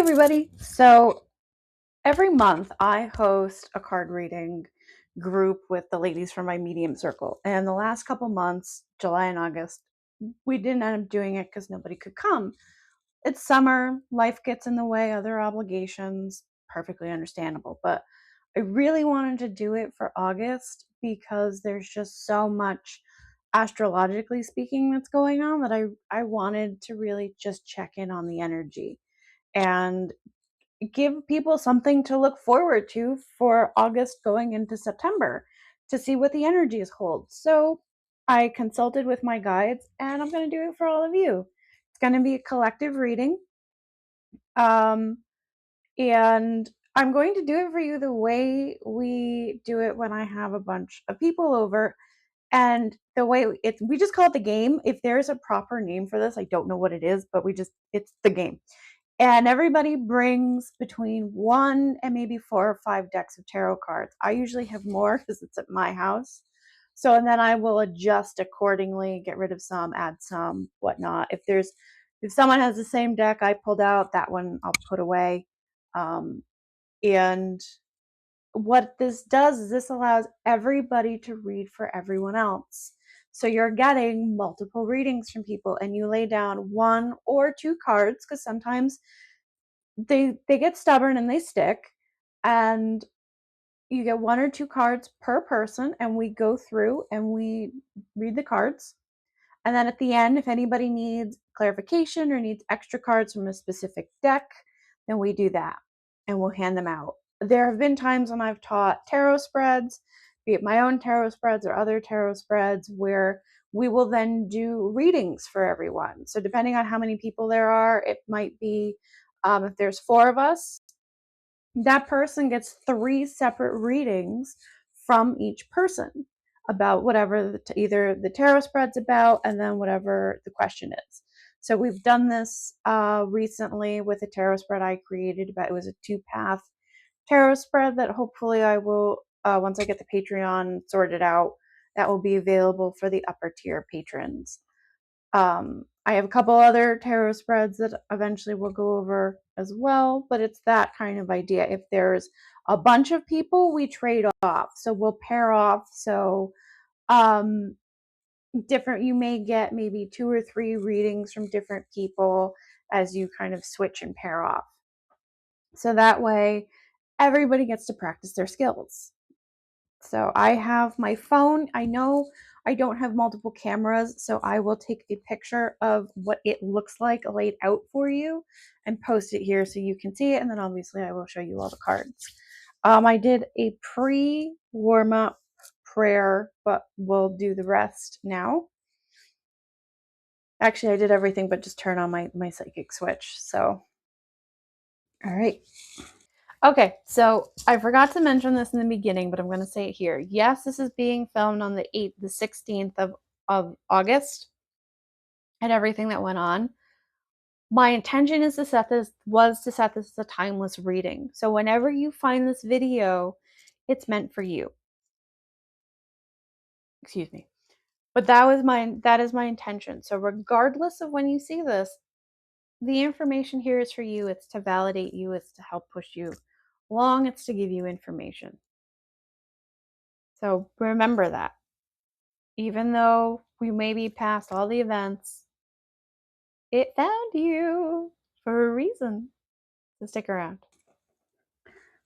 everybody. So every month I host a card reading group with the ladies from my medium circle. And the last couple months, July and August, we didn't end up doing it because nobody could come. It's summer, life gets in the way, other obligations, perfectly understandable. But I really wanted to do it for August because there's just so much astrologically speaking that's going on that I wanted to really just check in on the energy and give people something to look forward to for August going into September to see what the energies hold. So I consulted with my guides and I'm going to do it for all of you. It's going to be a collective reading. Um, and I'm going to do it for you the way we do it when I have a bunch of people over. And the way we just call it the game. If there's a proper name for this, I don't know what it is, but it's the game. And everybody brings between 1 and maybe 4 or 5 decks of tarot cards. I usually have more because it's at my house. So, and then I will adjust accordingly, get rid of some, add some, whatnot. If someone has the same deck I pulled out, that one I'll put away. And what this does is this allows everybody to read for everyone else. So you're getting multiple readings from people and you lay down 1 or 2 cards because sometimes they get stubborn and they stick, and you get 1 or 2 cards per person and we go through and we read the cards, and then at the end, if anybody needs clarification or needs extra cards from a specific deck, then we do that and we'll hand them out. There have been times when I've taught tarot spreads, be it my own tarot spreads or other tarot spreads, where we will then do readings for everyone. So depending on how many people there are, it might be if there's 4 of us, that person gets 3 separate readings from each person about whatever either the tarot spread's about and then whatever the question is. So we've done this recently with a tarot spread I created, but it was a 2-path tarot spread that hopefully I will, once I get the Patreon sorted out, that will be available for the upper tier patrons. I have a couple other tarot spreads that eventually we'll go over as well, but it's that kind of idea. If there's a bunch of people, we trade off. So we'll pair off. So you may get maybe 2 or 3 readings from different people as you kind of switch and pair off. So that way everybody gets to practice their skills. So I have my phone. I know I don't have multiple cameras, so I will take a picture of what it looks like laid out for you and post it here so you can see it. And then obviously I will show you all the cards. I did a pre-warm-up prayer, but we'll do the rest now. Actually, I did everything but just turn on my psychic switch. So, all right. Okay, so I forgot to mention this in the beginning, but I'm going to say it here. Yes, this is being filmed on the 16th of August and everything that went on. My intention is to set this as a timeless reading. So whenever you find this video, it's meant for you. Excuse me. But that is my intention. So regardless of when you see this, the information here is for you. It's to validate you. It's to help push you along. It's to give you information. So remember that. Even though we may be past all the events, it found you for a reason. So stick around.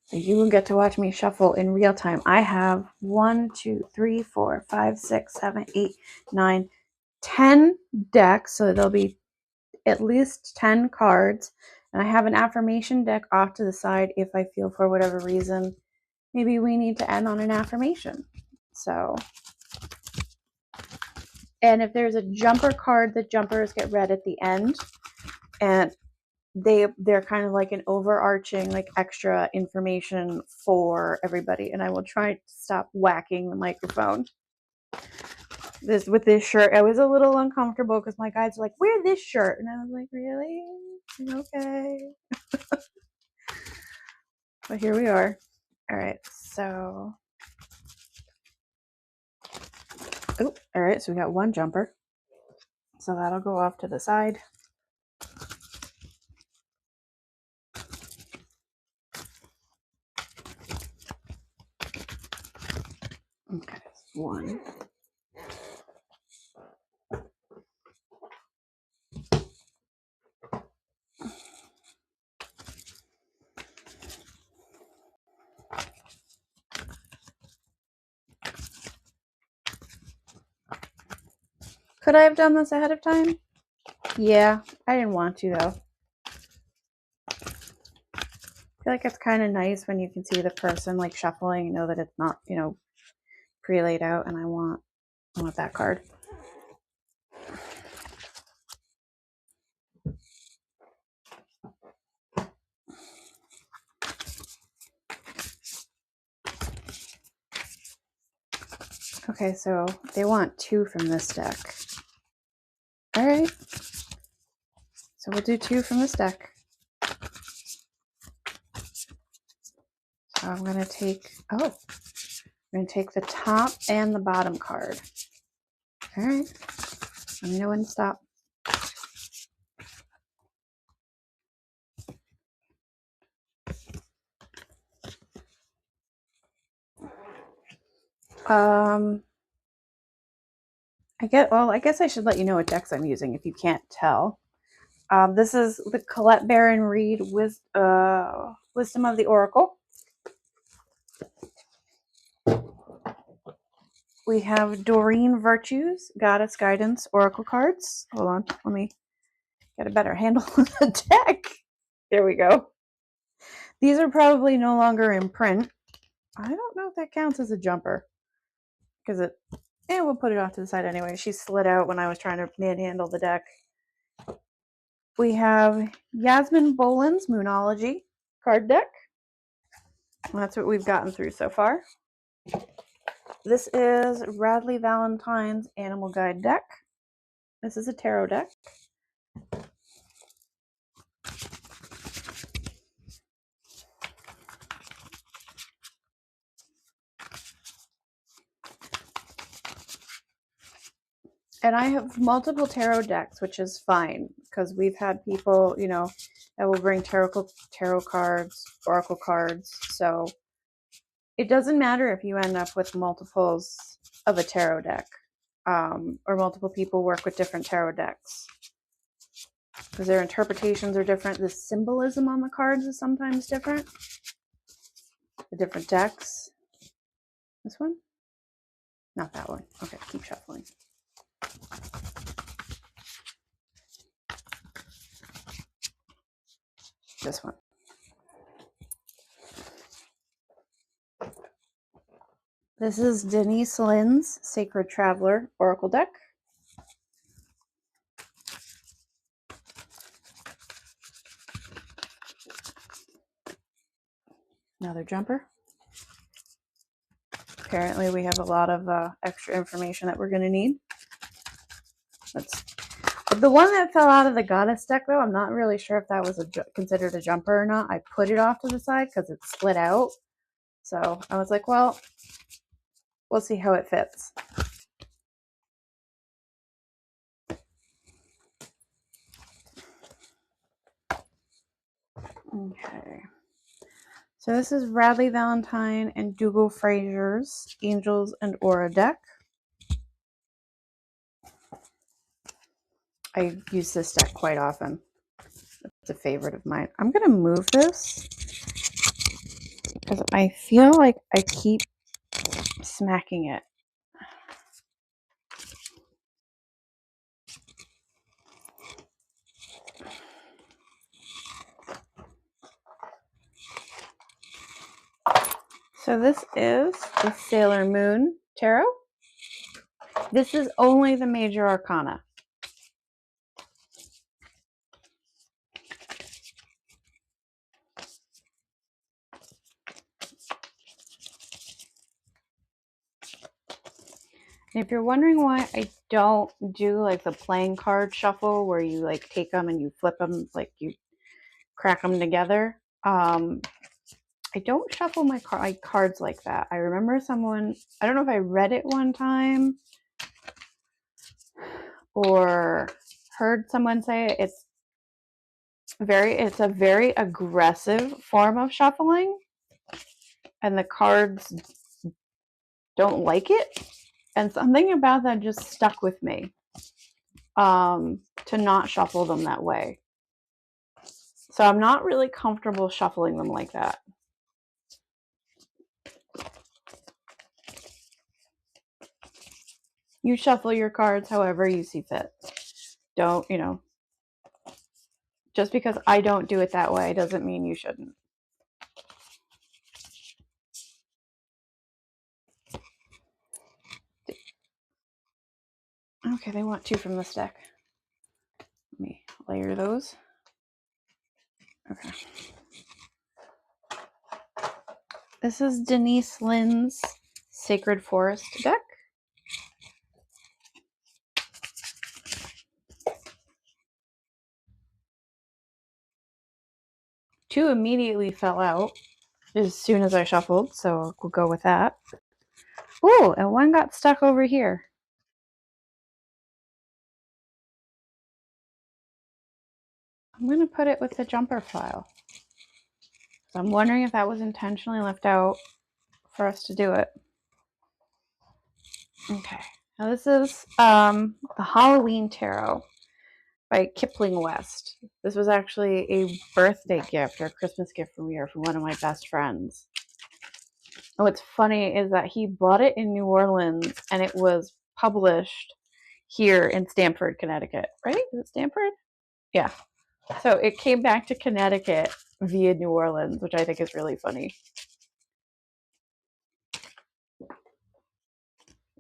So you will get to watch me shuffle in real time. I have 1, 2, 3, 4, 5, 6, 7, 8, 9, 10 decks. So there'll be at least 10 cards. And I have an affirmation deck off to the side if I feel for whatever reason maybe we need to end on an affirmation. So, and if there's a jumper card, the jumpers get read at the end, and they're kind of like an overarching, like extra information for everybody. And I will try to stop whacking the microphone. With this shirt, I was a little uncomfortable because my guides were like, "Wear this shirt," and I was like, "Really? Okay." But here we are. All right, so all right, so we got 1 jumper, so that'll go off to the side. Okay, 1. Could I have done this ahead of time? Yeah, I didn't want to though. I feel like it's kind of nice when you can see the person like shuffling, you know that it's not, you know, pre-laid out, and I want that card. Okay, so they want 2 from this deck. All right. So we'll do 2 from this deck. So I'm going to take, I'm going to take the top and the bottom card. All right. Let me know when to stop. I guess I should let you know what decks I'm using if you can't tell. This is the Colette Baron Reid with Wisdom of the Oracle. We have Doreen Virtues, Goddess Guidance Oracle cards. Hold on, let me get a better handle on the deck. There we go. These are probably no longer in print. I don't know if that counts as a jumper because we'll put it off to the side anyway. She slid out when I was trying to manhandle the deck. We have Yasmin Boland's Moonology card deck. That's what we've gotten through so far. This is Radleigh Valentine's Animal Guide deck. This is a tarot deck. And I have multiple tarot decks, which is fine because we've had people, you know, that will bring tarot cards, oracle cards. So it doesn't matter if you end up with multiples of a tarot deck, or multiple people work with different tarot decks because their interpretations are different. The symbolism on the cards is sometimes different. The different decks. This one? Not that one. Okay, keep shuffling. This one. This is Denise Lynn's Sacred Traveler Oracle deck. Another jumper. Apparently we have a lot of extra information that we're going to need. The one that fell out of the Goddess deck, though, I'm not really sure if that was considered a jumper or not. I put it off to the side because it split out. So I was like, well, we'll see how it fits. Okay. So this is Radleigh Valentine and Dougal Fraser's Angels and Aura deck. I use this deck quite often. It's a favorite of mine. I'm going to move this because I feel like I keep smacking it. So this is the Sailor Moon Tarot. This is only the major arcana. And if you're wondering why I don't do like the playing card shuffle where you like take them and you flip them, like you crack them together, I don't shuffle my cards like that. I remember someone, I don't know if I read it one time or heard someone say it, it's a very aggressive form of shuffling, and the cards don't like it. And something about that just stuck with me, to not shuffle them that way. So I'm not really comfortable shuffling them like that. You shuffle your cards however you see fit. Don't, just because I don't do it that way doesn't mean you shouldn't. Okay, they want 2 from this deck. Let me layer those. Okay. This is Denise Lynn's Sacred Forest deck. Two immediately fell out as soon as I shuffled, so we'll go with that. Oh, and one got stuck over here. I'm going to put it with the jumper file. So I'm wondering if that was intentionally left out for us to do it. Okay. Now this is the Halloween Tarot by Kipling West. This was actually a birthday gift or a Christmas gift from here from one of my best friends. And what's funny is that he bought it in New Orleans and it was published here in Stamford, Connecticut, right? Is it Stamford? Yeah. So it came back to Connecticut via New Orleans, which I think is really funny.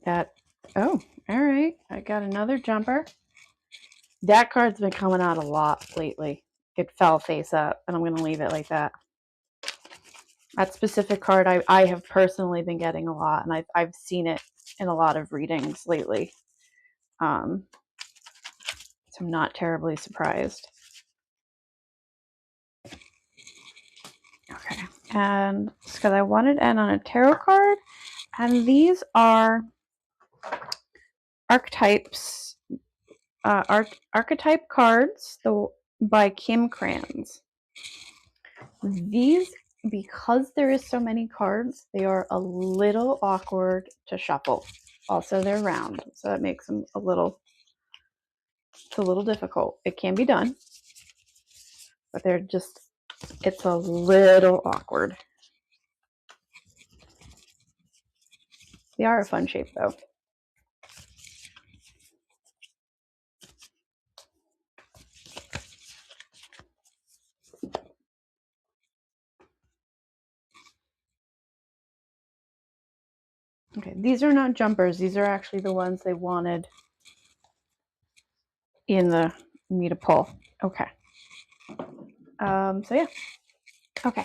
Oh, all right. I got another jumper. That card's been coming out a lot lately. It fell face up, and I'm going to leave it like that. That specific card I have personally been getting a lot, and I've seen it in a lot of readings lately. So I'm not terribly surprised. Okay, and because I wanted to end on a tarot card, and these are archetypes, archetype cards by Kim Krans. These, because there is so many cards, they are a little awkward to shuffle. Also, they're round, so that makes them a little difficult. It can be done, but it's a little awkward. They are a fun shape, though. Okay, these are not jumpers. These are actually the ones they wanted in me to pull. Okay. So yeah. Okay.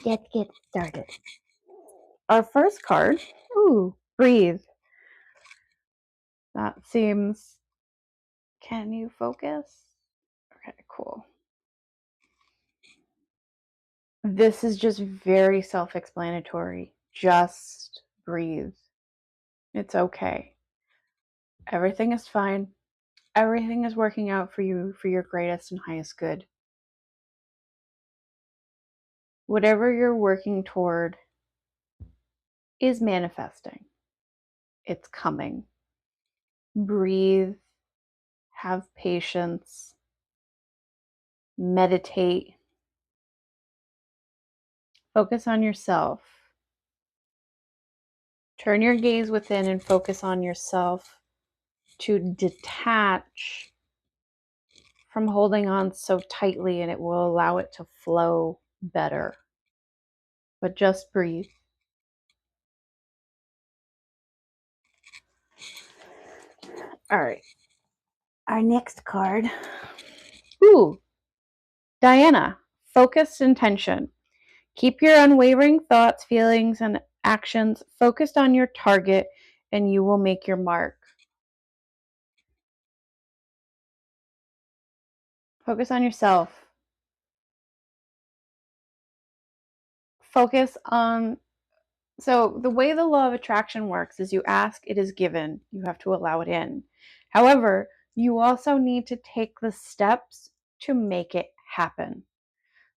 Let's get started. Our first card. Ooh, breathe. That seems. Can you focus? Okay, cool. This is just very self-explanatory. Just breathe. It's okay. Everything is fine. Everything is working out for you for your greatest and highest good. Whatever you're working toward is manifesting. It's coming. Breathe. Have patience. Meditate. Focus on yourself. Turn your gaze within and focus on yourself to detach from holding on so tightly, and it will allow it to flow better. But just breathe. All right. Our next card. Ooh, Diana, focused intention. Keep your unwavering thoughts, feelings, and actions focused on your target, and you will make your mark. Focus on yourself. Focus on. So, the way the law of attraction works is you ask, it is given. You have to allow it in. However, you also need to take the steps to make it happen.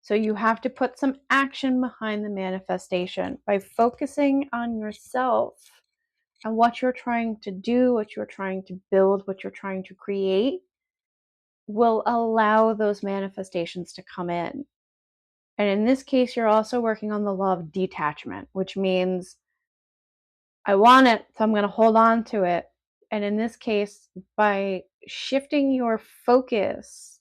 So you have to put some action behind the manifestation by focusing on yourself. and what you're trying to do, what you're trying to build, what you're trying to create will allow those manifestations to come in. And in this case, you're also working on the law of detachment, which means I want it, so I'm going to hold on to it. And in this case, by shifting your focus,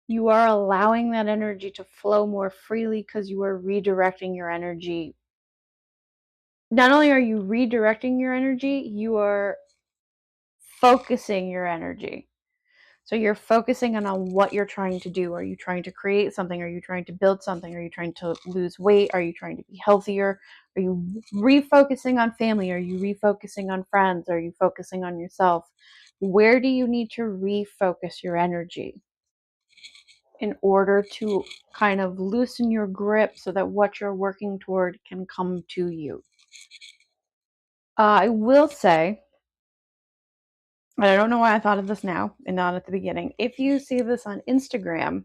you are allowing that energy to flow more freely because you are redirecting your energy. Not only are you redirecting your energy, you are focusing your energy. So you're focusing on what you're trying to do. Are you trying to create something? Are you trying to build something? Are you trying to lose weight? Are you trying to be healthier? Are you refocusing on family? Are you refocusing on friends? Are you focusing on yourself? Where do you need to refocus your energy in order to kind of loosen your grip so that what you're working toward can come to you? I will say, and I don't know why I thought of this now and not at the beginning, if you see this on Instagram,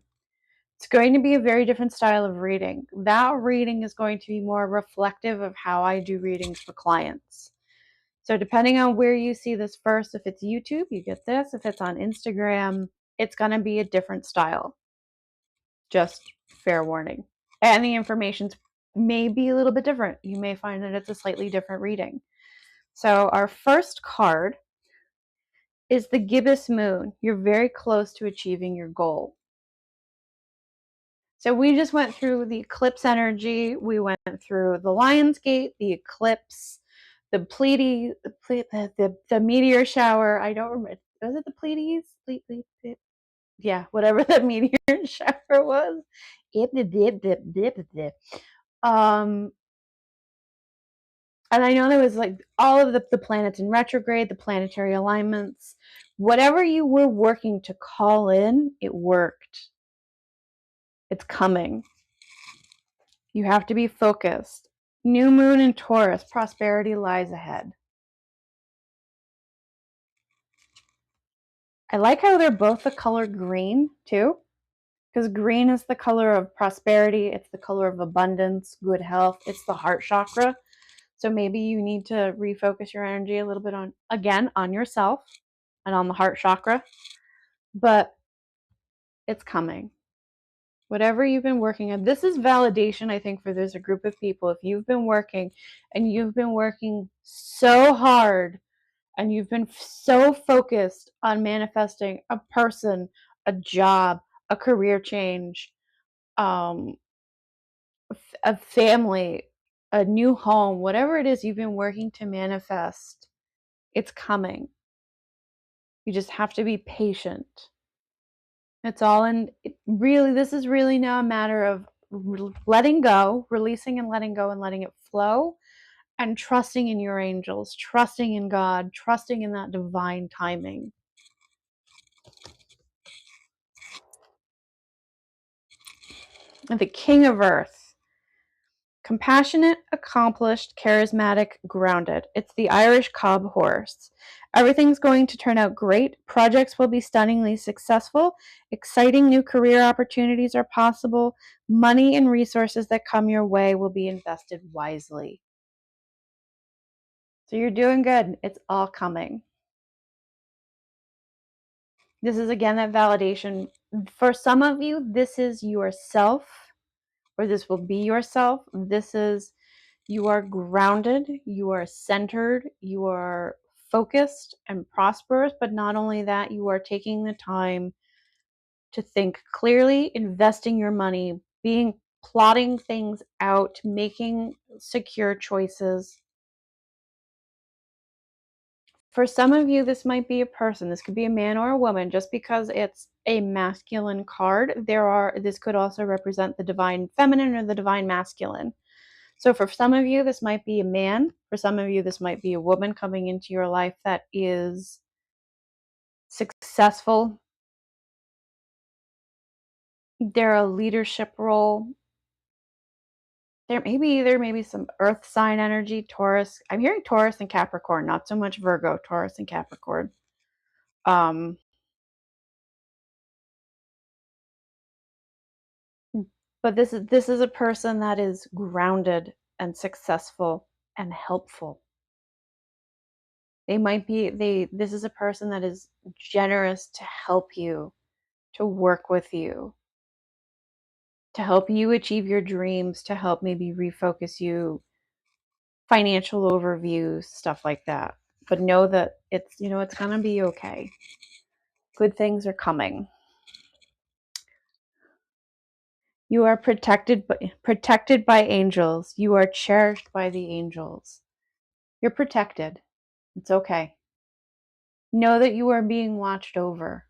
it's going to be a very different style of reading. That reading is going to be more reflective of how I do readings for clients. So depending on where you see this first, if it's YouTube, you get this. If it's on Instagram, it's going to be a different style. Just fair warning. And the information's may be a little bit different. You may find that it's a slightly different reading. So our first card is the gibbous moon. You're very close to achieving your goal. So we just went through the eclipse energy. We went through the Lion's Gate, the eclipse, the Pleiades, the meteor shower. I don't remember. Was it the Pleiades? Yeah, whatever the meteor shower was. Um, and I know there was like all of the planets in retrograde, the planetary alignments. Whatever you were working to call in, it worked. It's coming. You have to be focused. New moon in Taurus, prosperity lies ahead. I like how they're both the color green too, because green is the color of prosperity. It's the color of abundance, good health. It's the heart chakra. So maybe you need to refocus your energy a little bit on, again, on yourself and on the heart chakra. But it's coming. Whatever you've been working on, this is validation, I think, for there's a group of people. If you've been working and you've been working so hard and you've been so focused on manifesting a person, a job, a career change, um, a family, a new home, whatever it is you've been working to manifest, it's coming. You just have to be patient. It's all in, really, this is really now a matter of letting go, releasing and letting it flow, and trusting in your angels, trusting in God, trusting in that divine timing. And the King of Earth, compassionate, accomplished, charismatic, grounded. It's the Irish cob horse. Everything's going to turn out great. Projects will be stunningly successful. Exciting new career opportunities are possible. Money and resources that come your way will be invested wisely. So you're doing good. It's all coming. This is again that validation. For some of you, this is yourself, or this will be yourself. This is, you are grounded, you are centered, you are focused and prosperous, but not only that, you are taking the time to think clearly, investing your money, plotting things out, making secure choices. For some of you, this might be a person. This could be a man or a woman. Just because it's a masculine card, this could also represent the divine feminine or the divine masculine. So for some of you, this might be a man. For some of you, this might be a woman coming into your life that is successful. They're a leadership role. There may be some earth sign energy, Taurus. I'm hearing Taurus and Capricorn, not so much Virgo, Taurus and Capricorn. But this is a person that is grounded and successful and helpful. This is a person that is generous to help you, to work with you, to help you achieve your dreams, to help maybe refocus you, financial overviews, stuff like that. But know that it's going to be okay. Good things are coming. You are protected by angels. You are cherished by the angels. You're protected. It's okay. Know that you are being watched over,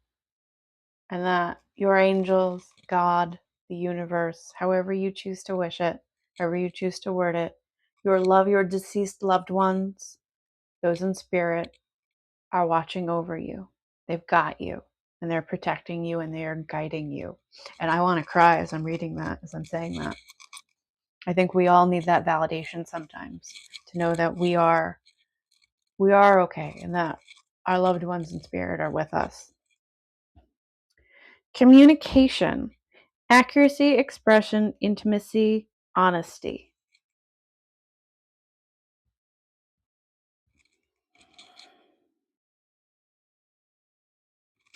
and that your angels, God, the universe, however you choose to wish it, however you choose to word it, your deceased loved ones, those in spirit, are watching over you. They've got you, and they're protecting you, and they are guiding you. And I want to cry as I'm reading that, as I'm saying that. I think we all need that validation sometimes, to know that we are okay, and that our loved ones in spirit are with us. Communication: accuracy, expression, intimacy, honesty.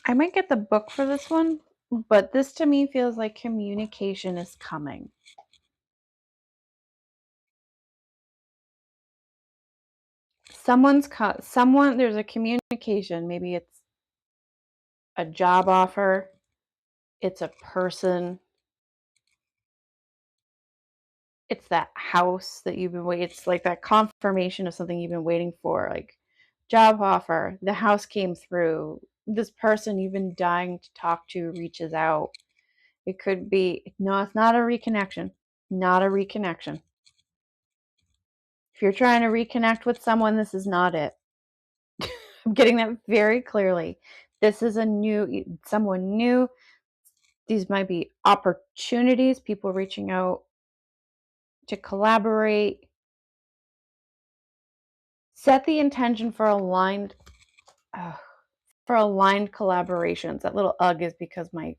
I might get the book for this one, but this to me feels like communication is coming. There's a communication. Maybe it's a job offer, it's a person, it's that house that you've been waiting. It's like that confirmation of something you've been waiting for, like job offer, the house came through, this person you've been dying to talk to reaches out. It could be, no, it's not a reconnection. Not a reconnection. If you're trying to reconnect with someone, this is not it. I'm getting that very clearly. This is someone new. These might be opportunities, people reaching out to collaborate. Set the intention for aligned collaborations. That little ugh is because my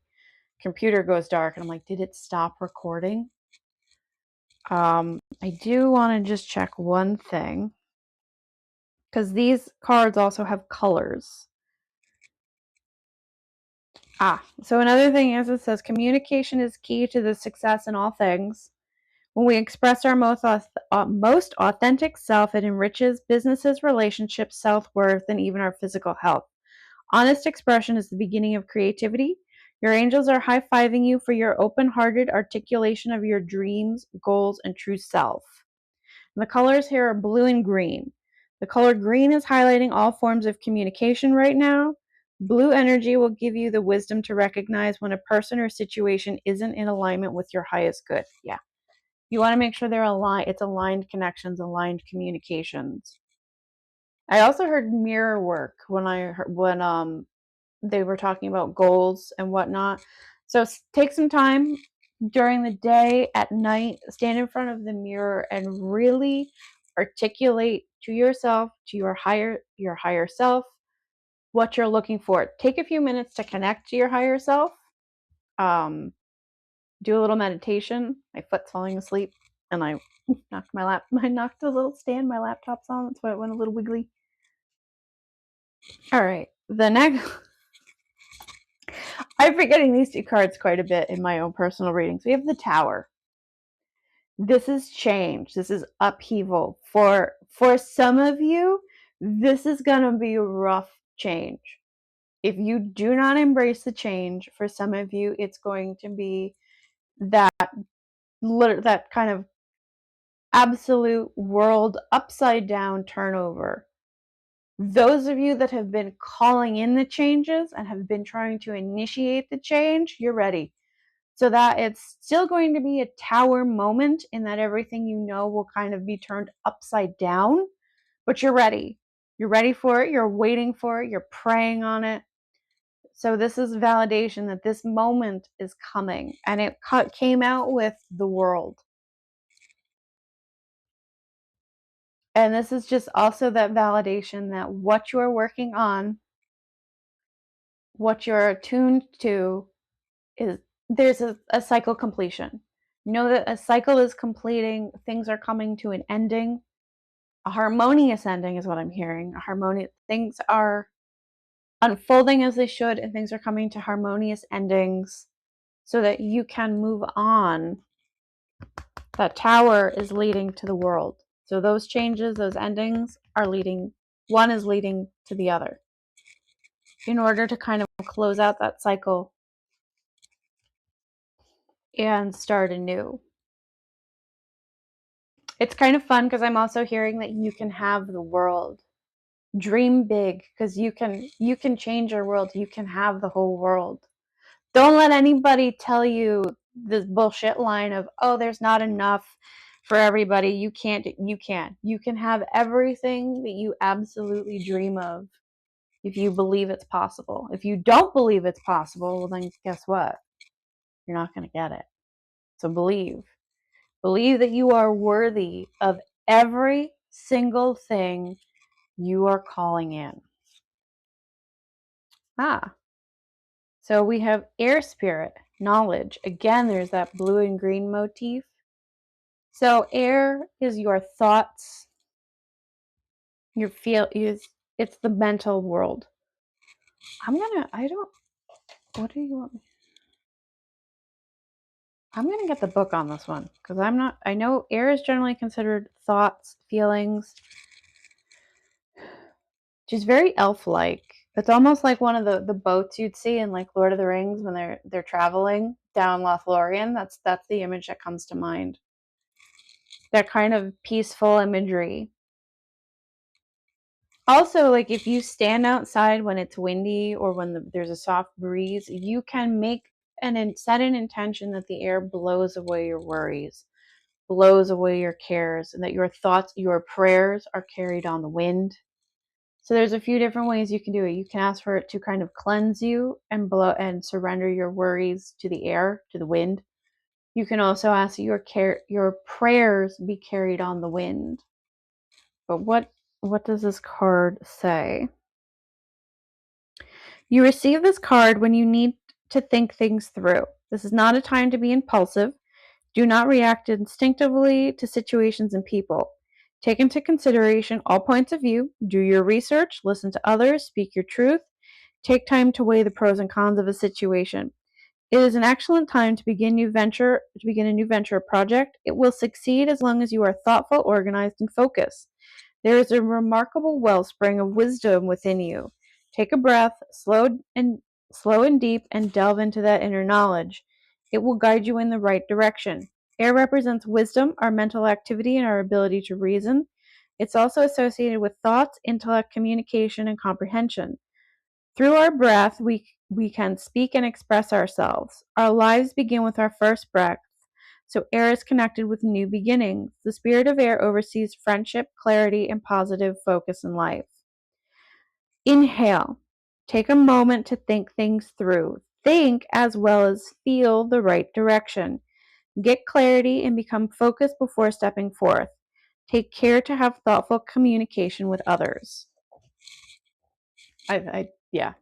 computer goes dark and I'm like, did it stop recording? I do want to just check one thing, because these cards also have colors. So another thing is, it says communication is key to the success in all things. When we express our most authentic self, it enriches businesses, relationships, self-worth, and even our physical health. Honest expression is the beginning of creativity. Your angels are high-fiving you for your open-hearted articulation of your dreams, goals, and true self. And the colors here are blue and green. The color green is highlighting all forms of communication right now. Blue energy will give you the wisdom to recognize when a person or situation isn't in alignment with your highest good. Yeah. You want to make sure they're aligned. It's aligned connections, aligned communications. I also heard mirror work when they were talking about goals and whatnot. So take some time during the day, at night, stand in front of the mirror and really articulate to yourself, to your higher self, what you're looking for. Take a few minutes to connect to your higher self. Do a little meditation. My foot's falling asleep, and I knocked the little stand my laptop's on. That's why it went a little wiggly. All right, the next. I'm forgetting these two cards quite a bit in my own personal readings. We have the Tower. This is change. This is upheaval. For some of you, this is going to be a rough change. If you do not embrace the change, for some of you, it's going to be that kind of absolute world upside down turnover. Those of you that have been calling in the changes and have been trying to initiate the change, you're ready. So that it's still going to be a tower moment, in that everything you know will kind of be turned upside down, but you're ready. You're ready for it. You're waiting for it. You're praying on it. So this is validation that this moment is coming, and it came out with the World. And this is just also that validation that what you're working on, what you're attuned to, is there's a cycle completion. Know that a cycle is completing, things are coming to an ending. A harmonious ending is what I'm hearing. A harmonious, things are unfolding as they should, and things are coming to harmonious endings so that you can move on. That tower is leading to the world. So those changes, those endings are leading, one is leading to the other in order to kind of close out that cycle and start anew. It's kind of fun because I'm also hearing that you can have the world. Dream big, because you can change your world. You can have the whole world. Don't let anybody tell you this bullshit line of, oh, there's not enough for everybody. You can't. You can. You can have everything that you absolutely dream of if you believe it's possible. If you don't believe it's possible, well, then guess what? You're not going to get it. So believe. Believe that you are worthy of every single thing you are calling in. So we have air spirit, knowledge. Again, there's that blue and green motif. So air is your thoughts, your it's the mental world. What do you want me? I'm going to get the book on this one because I know air is generally considered thoughts, feelings. She's very elf-like. It's almost like one of the boats you'd see in like Lord of the Rings when they're traveling down Lothlorien. That's the image that comes to mind. That kind of peaceful imagery. Also, like if you stand outside when it's windy or when there's a soft breeze, you can make set an intention that the air blows away your worries, blows away your cares, and that your thoughts, your prayers are carried on the wind. So there's a few different ways you can do it. You can ask for it to kind of cleanse you and blow and surrender your worries to the air, to the wind. You can also ask that your prayers be carried on the wind. But what does this card say? You receive this card when you need to think things through. This is not a time to be impulsive. Do not react instinctively to situations and people. Take into consideration all points of view, do your research, listen to others, speak your truth, take time to weigh the pros and cons of a situation. It is an excellent time to begin a new venture or project. It will succeed as long as you are thoughtful, organized, and focused. There is a remarkable wellspring of wisdom within you. Take a breath, slow and deep, and delve into that inner knowledge. It will guide you in the right direction. Air represents wisdom, our mental activity, and our ability to reason. It's also associated with thoughts, intellect, communication, and comprehension. Through our breath, we can speak and express ourselves. Our lives begin with our first breath, so air is connected with new beginnings. The spirit of air oversees friendship, clarity, and positive focus in life. Inhale. Take a moment to think things through. Think as well as feel the right direction. Get clarity and become focused before stepping forth. Take care to have thoughtful communication with others. Yeah.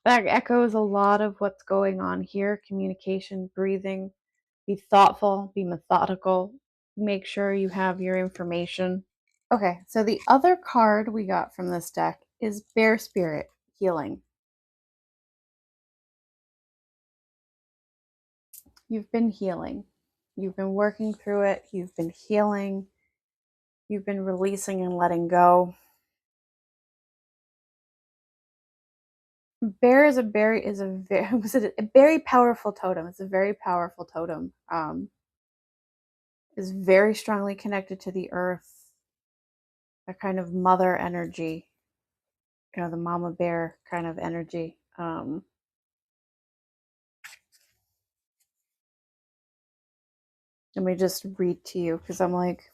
That echoes a lot of what's going on here. Communication, breathing, be thoughtful, be methodical, make sure you have your information. Okay, so the other card we got from this deck is Bear Spirit, Healing. You've been healing. You've been working through it. You've been healing. You've been releasing and letting go. Bear is a very powerful totem. It's a very powerful totem. Is very strongly connected to the earth, a kind of mother energy, the mama bear kind of energy. Let me just read to you because I'm like,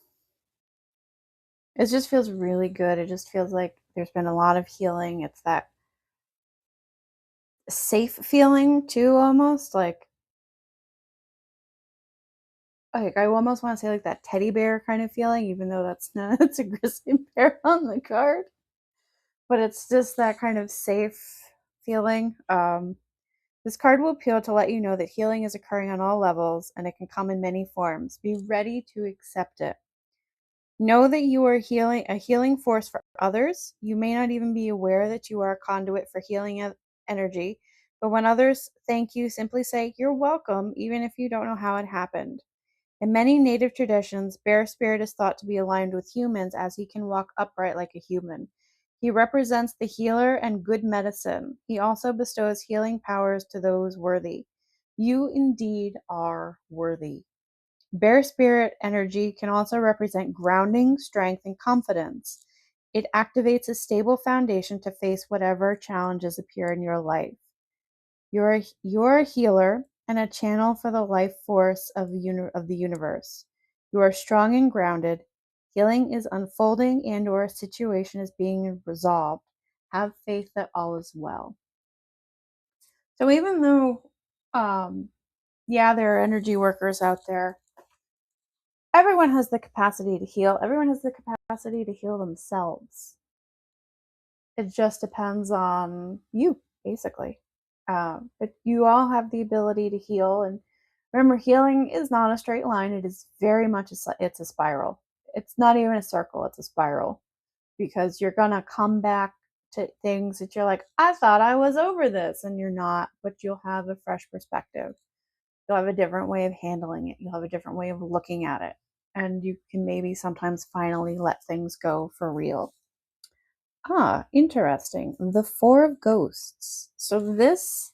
it just feels really good. It just feels like there's been a lot of healing. It's that safe feeling too, almost like I almost want to say like that teddy bear kind of feeling, even though that's not it's a grizzly bear on the card. But it's just that kind of safe feeling. This card will appeal to let you know that healing is occurring on all levels and it can come in many forms. Be ready to accept it. Know that you are a healing force for others. You may not even be aware that you are a conduit for healing energy, but when others thank you, simply say, "You're welcome," even if you don't know how it happened. In many native traditions, Bear Spirit is thought to be aligned with humans as he can walk upright like a human. He represents the healer and good medicine. He also bestows healing powers to those worthy. You indeed are worthy. Bear Spirit energy can also represent grounding, strength, and confidence. It activates a stable foundation to face whatever challenges appear in your life. You're a healer and a channel for the life force of the universe. You are strong and grounded. Healing is unfolding and/or a situation is being resolved. Have faith that all is well. So even though, yeah, there are energy workers out there, everyone has the capacity to heal. Everyone has the capacity to heal themselves. It just depends on you, basically. But you all have the ability to heal. And remember, healing is not a straight line. It is very much it's a spiral. It's not even a circle. It's a spiral because you're gonna come back to things that you're like, I thought I was over this, and you're not. But you'll have a fresh perspective. You'll have a different way of handling it. You'll have a different way of looking at it, and you can maybe sometimes finally let things go for real. Ah, interesting. The Four of Ghosts. So this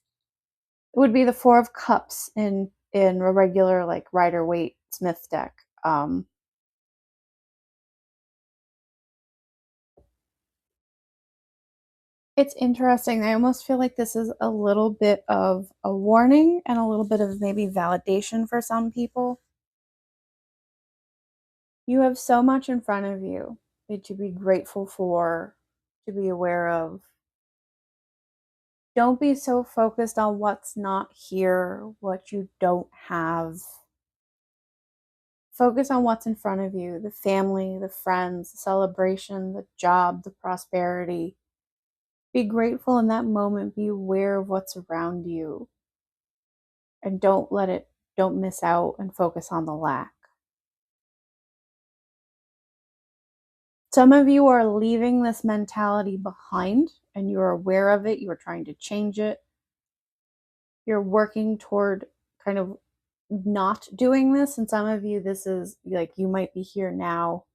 would be the Four of Cups in a regular like Rider-Waite Smith deck. It's interesting. I almost feel like this is a little bit of a warning and a little bit of maybe validation for some people. You have so much in front of you that to be grateful for, to be aware of. Don't be so focused on what's not here, what you don't have. Focus on what's in front of you, the family, the friends, the celebration, the job, the prosperity. Be grateful in that moment. Be aware of what's around you. And don't miss out and focus on the lack. Some of you are leaving this mentality behind and you're aware of it. You are trying to change it. You're working toward kind of not doing this. And some of you, this is like you might be here now.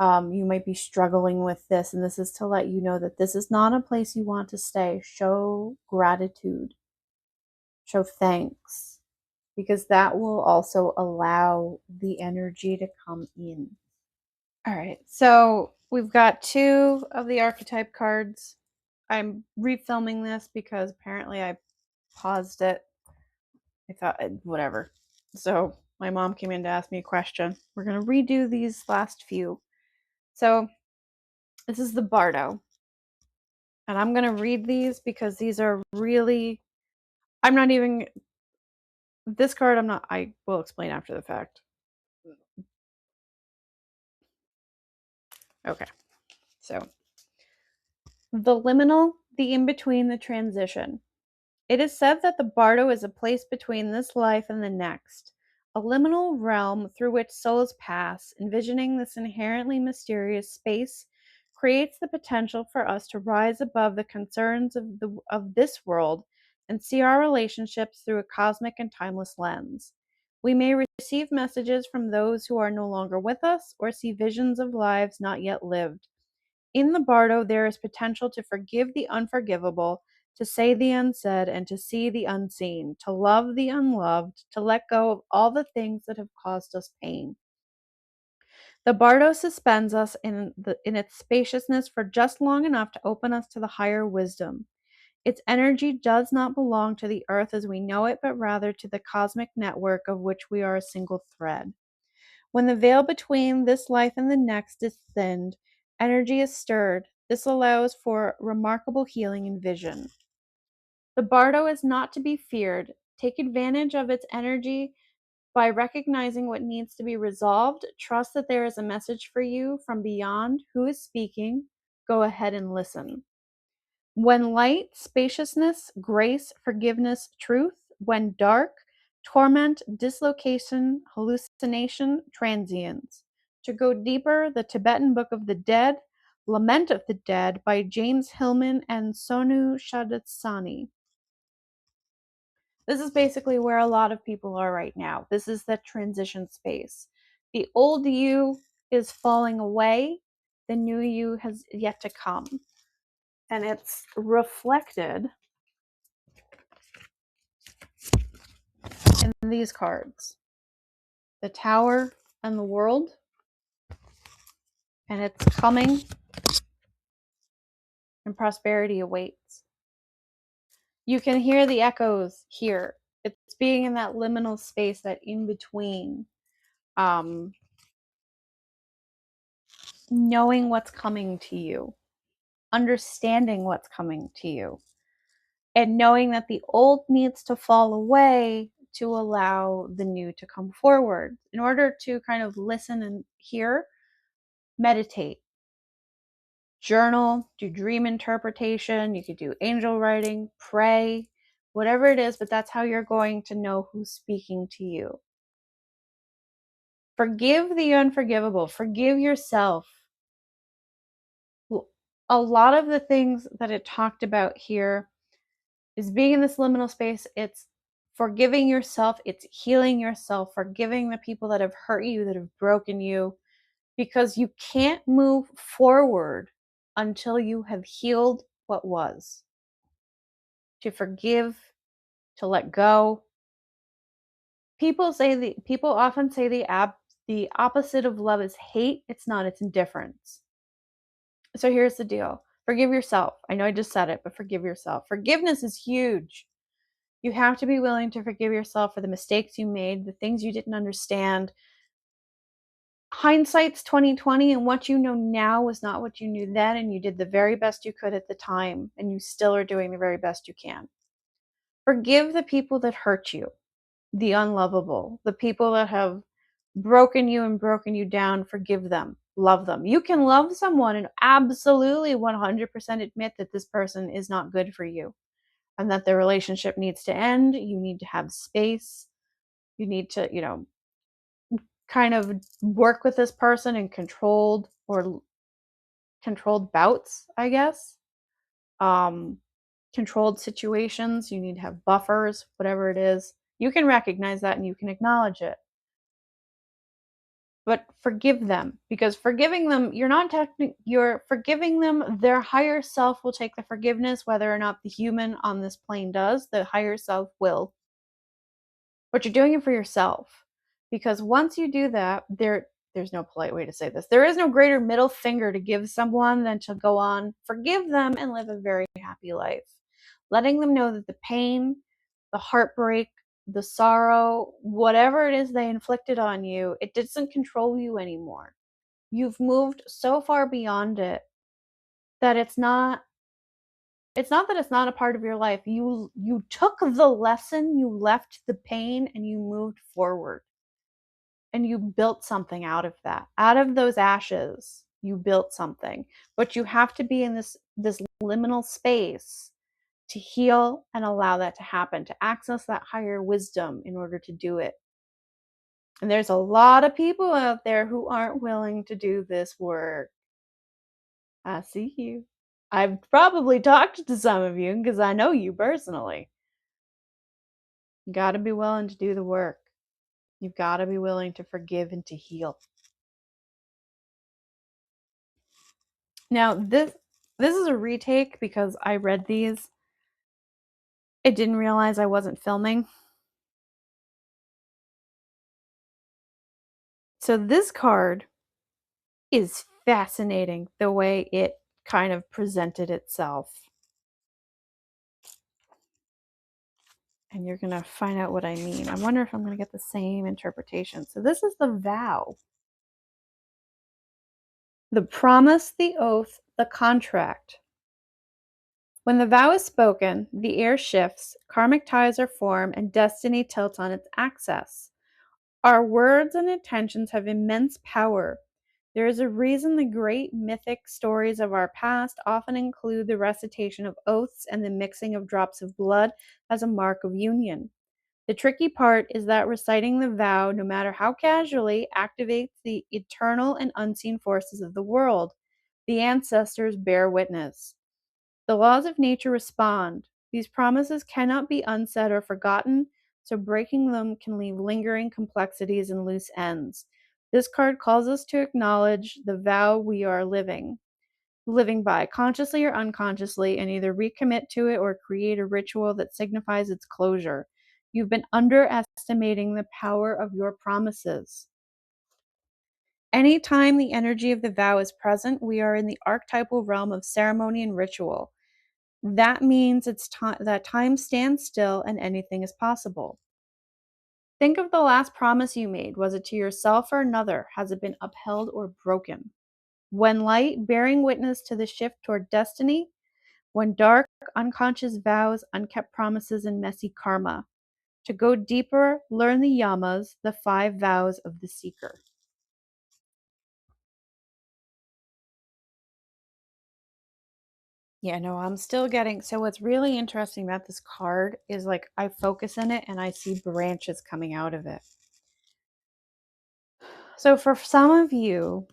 You might be struggling with this, and this is to let you know that this is not a place you want to stay. Show gratitude, show thanks, because that will also allow the energy to come in. All right, so we've got two of the archetype cards. I'm refilming this because apparently I paused it. I thought, whatever. So my mom came in to ask me a question. We're going to redo these last few. So this is the Bardo. And I'm going to read these because these are really, I'm not even, this card, I will explain after the fact. Okay. So the liminal, the in between, the transition. It is said that the Bardo is a place between this life and the next, a liminal realm through which souls pass. Envisioning this inherently mysterious space creates the potential for us to rise above the concerns of this world and see our relationships through a cosmic and timeless lens. We may receive messages from those who are no longer with us or see visions of lives not yet lived. In the Bardo, there is potential to forgive the unforgivable, to say the unsaid, and to see the unseen, to love the unloved, to let go of all the things that have caused us pain. The Bardo suspends us in its spaciousness for just long enough to open us to the higher wisdom. Its energy does not belong to the earth as we know it, but rather to the cosmic network of which we are a single thread. When the veil between this life and the next is thinned, energy is stirred. This allows for remarkable healing and vision. The Bardo is not to be feared. Take advantage of its energy by recognizing what needs to be resolved. Trust that there is a message for you from beyond who is speaking. Go ahead and listen. When light, spaciousness, grace, forgiveness, truth. When dark, torment, dislocation, hallucination, transience. To go deeper, the Tibetan Book of the Dead, Lament of the Dead by James Hillman and Sonu Shadatsani. This is basically where a lot of people are right now. This is the transition space. The old you is falling away, the new you has yet to come. And it's reflected in these cards. The Tower and the World. And it's coming, and prosperity awaits. You can hear the echoes here. It's being in that liminal space, that in between, knowing what's coming to you, understanding what's coming to you, and knowing that the old needs to fall away to allow the new to come forward. In order to kind of listen and hear, meditate, journal, do dream interpretation, you could do angel writing, pray, whatever it is, but that's how you're going to know who's speaking to you. Forgive the unforgivable. Forgive yourself. A lot of the things that it talked about here is being in this liminal space. It's forgiving yourself. It's healing yourself, forgiving the people that have hurt you, that have broken you, because you can't move forward until you have healed what was. To forgive, to let go. People often say the opposite of love is hate. It's not, it's indifference. So here's the deal. Forgive yourself. I know I just said it, but forgive yourself. Forgiveness is huge. You have to be willing to forgive yourself for the mistakes you made, the things you didn't understand. Hindsight's 2020, and what you know now was not what you knew then, and you did the very best you could at the time, and you still are doing the very best you can. Forgive the people that hurt you, the unlovable, the people that have broken you and broken you down. Forgive them. Love them. You can love someone and absolutely 100% admit that this person is not good for you and that the relationship needs to end. You need to have space. You need to, kind of work with this person in controlled bouts, I guess. Controlled situations. You need to have buffers, whatever it is. You can recognize that and you can acknowledge it. But forgive them, because forgiving them, you're forgiving them. Their higher self will take the forgiveness, whether or not the human on this plane does. The higher self will. But you're doing it for yourself, because once you do that, there's no polite way to say this. There is no greater middle finger to give someone than to go on, forgive them, and live a very happy life. Letting them know that the pain, the heartbreak, the sorrow, whatever it is they inflicted on you, it doesn't control you anymore. You've moved so far beyond it that it's not that it's not a part of your life. You took the lesson, you left the pain, and you moved forward. And you built something out of that. Out of those ashes, you built something. But you have to be in this liminal space to heal and allow that to happen, to access that higher wisdom in order to do it. And there's a lot of people out there who aren't willing to do this work. I see you. I've probably talked to some of you because I know you personally. You got to be willing to do the work. You've got to be willing to forgive and to heal. Now, this is a retake because I read these. I didn't realize I wasn't filming. So this card is fascinating, the way it kind of presented itself. And you're going to find out what I mean. I wonder if I'm going to get the same interpretation. So this is the vow. The promise, the oath, the contract. When the vow is spoken, the air shifts, karmic ties are formed, and destiny tilts on its axis. Our words and intentions have immense power. There is a reason the great mythic stories of our past often include the recitation of oaths and the mixing of drops of blood as a mark of union. The tricky part is that reciting the vow, no matter how casually, activates the eternal and unseen forces of the world. The ancestors bear witness. The laws of nature respond. These promises cannot be unsaid or forgotten, so breaking them can leave lingering complexities and loose ends. This card calls us to acknowledge the vow we are living by, consciously or unconsciously, and either recommit to it or create a ritual that signifies its closure. You've been underestimating the power of your promises. Anytime the energy of the vow is present, we are in the archetypal realm of ceremony and ritual. That means it's time that time stands still and anything is possible. Think of the last promise you made. Was it to yourself or another? Has it been upheld or broken? When light, bearing witness to the shift toward destiny. When dark, unconscious vows, unkept promises, and messy karma. To go deeper, learn the yamas, the 5 vows of the seeker. Yeah, no, I'm still getting. So, what's really interesting about this card is like I focus in it and I see branches coming out of it. So, for some of you,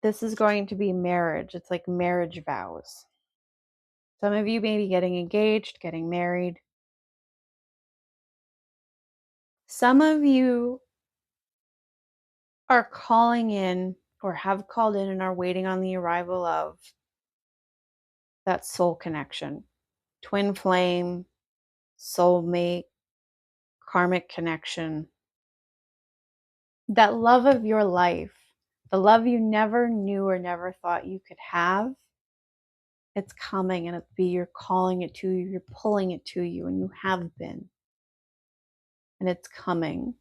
this is going to be marriage. It's like marriage vows. Some of you may be getting engaged, getting married. Some of you are calling in or have called in and are waiting on the arrival of that soul connection, twin flame, soulmate, karmic connection, that love of your life, the love you never knew or never thought you could have. It's coming, and you're calling it to you, you're pulling it to you, and you have been, and it's coming.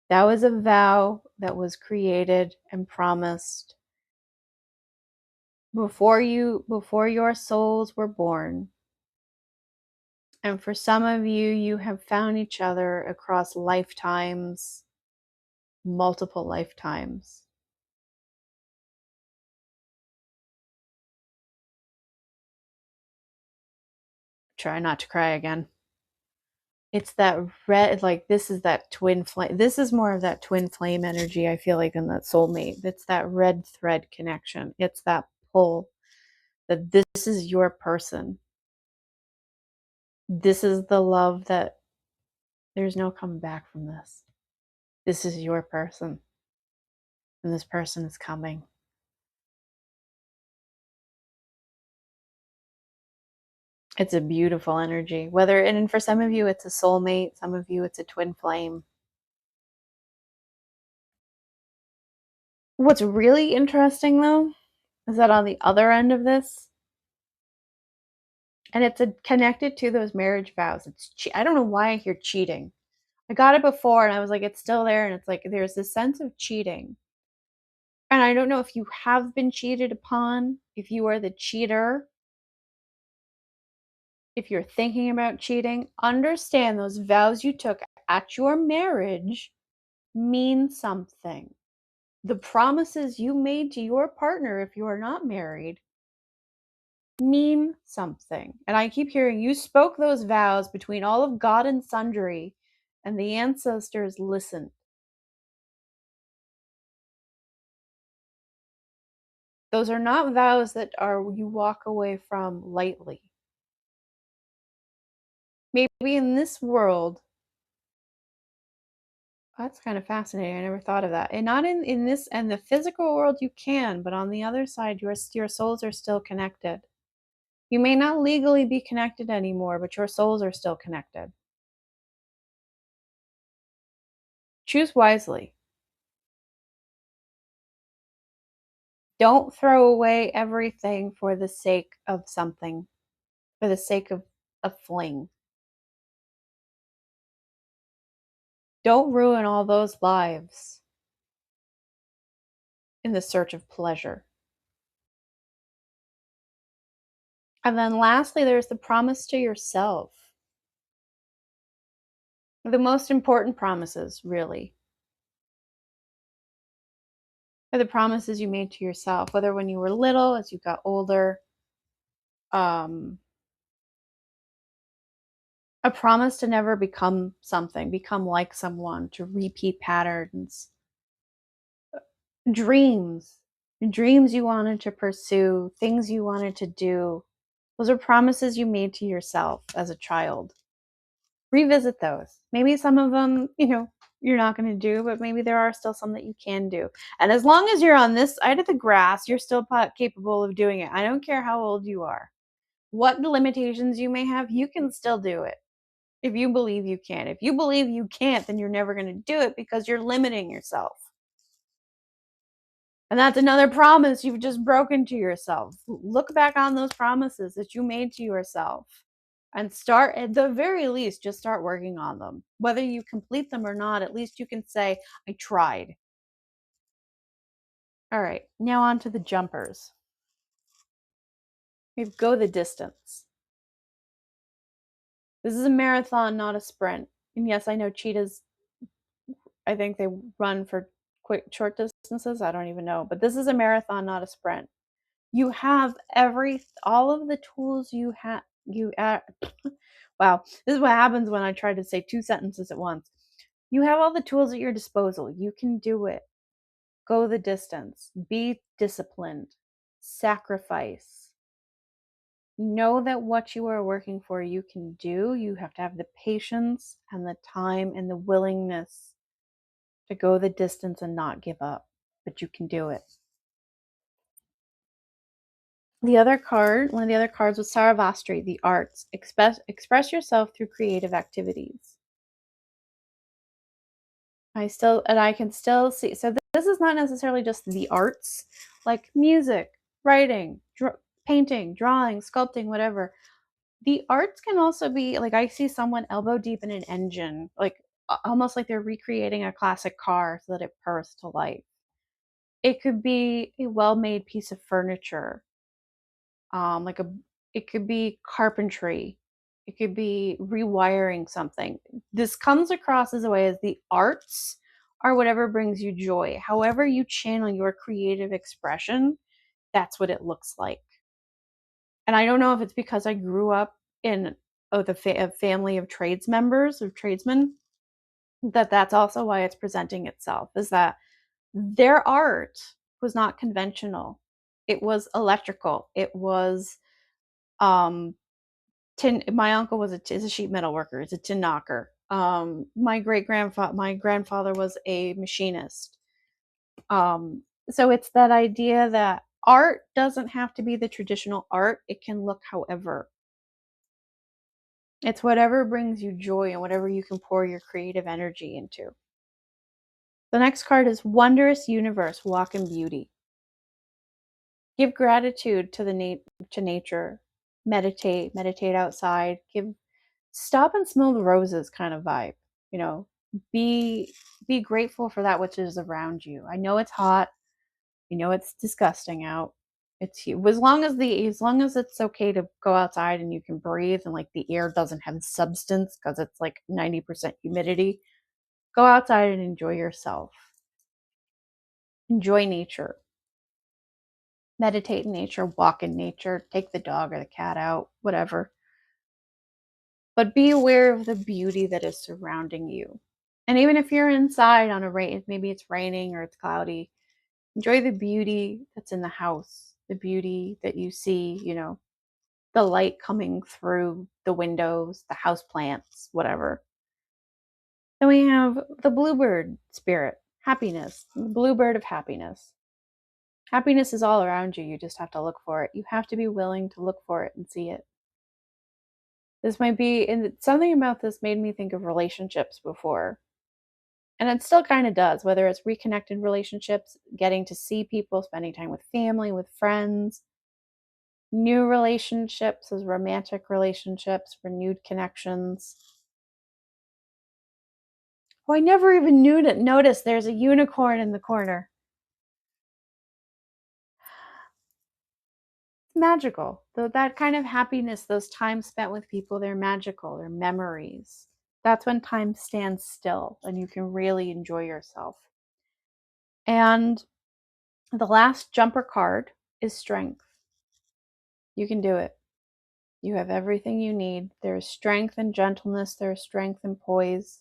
That was a vow that was created and promised before your souls were born. And for some of you, you have found each other across lifetimes, multiple lifetimes. Try not to cry again. It's that red, like this is that twin flame. This is more of that twin flame energy, I feel like, in that soulmate. It's that red thread connection. It's that pull that this is your person. This is the love that there's no coming back from this. This is your person. And this person is coming. It's a beautiful energy. And for some of you, it's a soulmate. Some of you, it's a twin flame. What's really interesting, though, is that on the other end of this, and it's connected to those marriage vows. I don't know why I hear cheating. I got it before, and I was like, it's still there, and it's like there's this sense of cheating. And I don't know if you have been cheated upon, if you are the cheater, if you're thinking about cheating. Understand those vows you took at your marriage mean something. The promises you made to your partner, if you are not married, mean something. And I keep hearing you spoke those vows between all of God and sundry, and the ancestors listened. Those are not vows that are you walk away from lightly. Maybe in this world, that's kind of fascinating. I never thought of that. And not in this and the physical world you can, but on the other side, your souls are still connected. You may not legally be connected anymore, but your souls are still connected. Choose wisely. Don't throw away everything for the sake of something, for the sake of a fling. Don't ruin all those lives in the search of pleasure. And then lastly, there's the promise to yourself. The most important promises, really, are the promises you made to yourself, whether when you were little, as you got older, um, A promise to never become something, become like someone, to repeat patterns. Dreams, dreams you wanted to pursue, things you wanted to do. Those are promises you made to yourself as a child. Revisit those. Maybe some of them, you're not going to do, but maybe there are still some that you can do. And as long as you're on this side of the grass, you're still capable of doing it. I don't care how old you are. What limitations you may have, you can still do it if you believe you can. If you believe you can't, then you're never going to do it because you're limiting yourself. And that's another promise you've just broken to yourself. Look back on those promises that you made to yourself and start, at the very least, just start working on them. Whether you complete them or not, at least you can say, I tried. All right, now on to the jumpers. We go the distance. This is a marathon, not a sprint. And yes, I know cheetahs, I think they run for quick, short distances. I don't even know. But this is a marathon, not a sprint. You have all of the tools wow, this is what happens when I try to say two sentences at once. You have all the tools at your disposal. You can do it. Go the distance. Be disciplined. Sacrifice. Know that what you are working for, you can do. You have to have the patience and the time and the willingness to go the distance and not give up, but you can do it. One of the other cards was Saravastri, the arts. Express yourself through creative activities. I can still see. So this is not necessarily just the arts, like music, writing, painting, drawing, sculpting, whatever. The arts can also be like, I see someone elbow deep in an engine, like almost like they're recreating a classic car so that it purrs to life. It could be a well-made piece of furniture, like it could be carpentry, it could be rewiring something. This comes across as a way as the arts are whatever brings you joy. However you channel your creative expression, that's what it looks like. And I don't know if it's because I grew up in a family of tradesmen, that's also why it's presenting itself, is that their art was not conventional. It was electrical. It was um my uncle is a sheet metal worker. He's a tin knocker. My grandfather was a machinist. So it's that idea that art doesn't have to be the traditional art. It can look however. It's whatever brings you joy and whatever you can pour your creative energy into. The next card is Wondrous Universe, Walk in Beauty. Give gratitude to to nature. Meditate outside. Stop and smell the roses kind of vibe. You know, be grateful for that which is around you. I know it's hot. I know it's disgusting out. As long as it's okay to go outside and you can breathe and like the air doesn't have substance because it's like 90% humidity. Go outside and enjoy yourself. Enjoy nature. Meditate in nature, walk in nature, take the dog or the cat out, whatever. But be aware of the beauty that is surrounding you. And even if you're inside on maybe it's raining or it's cloudy, enjoy the beauty that's in the house, the beauty that you see, the light coming through the windows, the house plants, whatever. Then we have the bluebird spirit, happiness, the bluebird of happiness. Happiness is all around you. You just have to look for it. You have to be willing to look for it and see it. This might be, and something about this made me think of relationships before. And it still kind of does, whether it's reconnected relationships, getting to see people, spending time with family, with friends, new relationships as romantic relationships, renewed connections. Oh, I never even noticed there's a unicorn in the corner. It's magical. That kind of happiness, those times spent with people, they're magical, they're memories. That's when time stands still and you can really enjoy yourself. And the last jumper card is strength. You can do it. You have everything you need. There is strength and gentleness. There is strength and poise.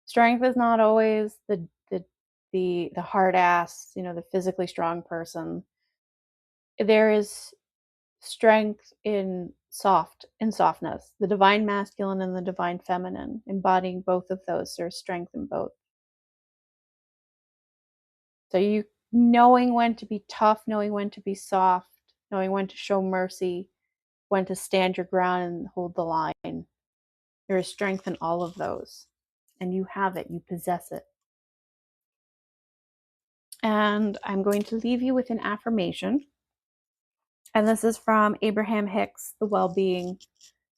Strength is not always the hard ass, the physically strong person. There is strength in softness, the divine masculine and the divine feminine, embodying both of those. There's strength in both. So you knowing when to be tough, knowing when to be soft, knowing when to show mercy, when to stand your ground and hold the line. There is strength in all of those. And you have it, you possess it. And I'm going to leave you with an affirmation. And this is from Abraham Hicks, the Well-Being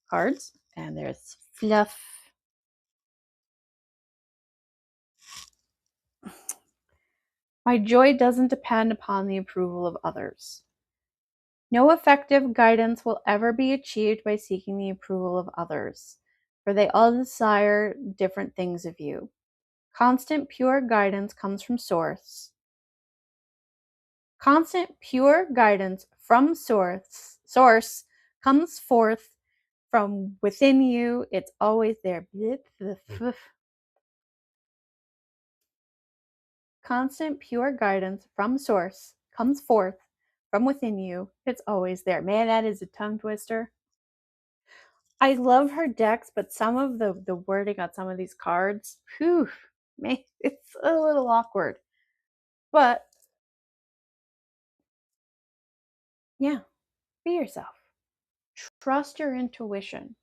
cards. And there's fluff. My joy doesn't depend upon the approval of others. No effective guidance will ever be achieved by seeking the approval of others, for they all desire different things of you. Constant, pure guidance comes from Source. Constant, pure guidance from Source comes forth from within you. It's always there. Constant, pure guidance from Source comes forth from within you. It's always there. Man, that is a tongue twister. I love her decks, but some of the wording on some of these cards, whew, man, it's a little awkward. But yeah, be yourself. Trust your intuition.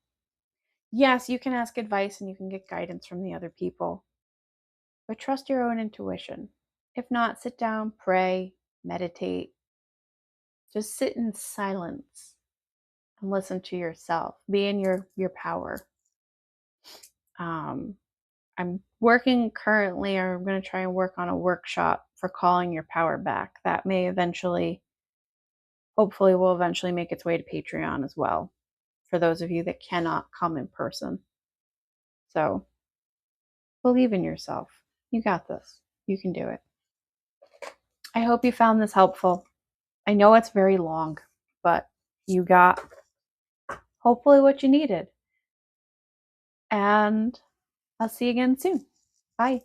Yes, you can ask advice and you can get guidance from the other people, but trust your own intuition. If not, sit down, pray, meditate. Just sit in silence and listen to yourself. Be in your power. I'm working currently, or I'm going to try and work on a workshop for calling your power back. That may eventually, hopefully, will eventually make its way to Patreon as well, for those of you that cannot come in person. So believe in yourself. You got this. You can do it. I hope you found this helpful. I know it's very long, but you got hopefully what you needed. And I'll see you again soon. Bye.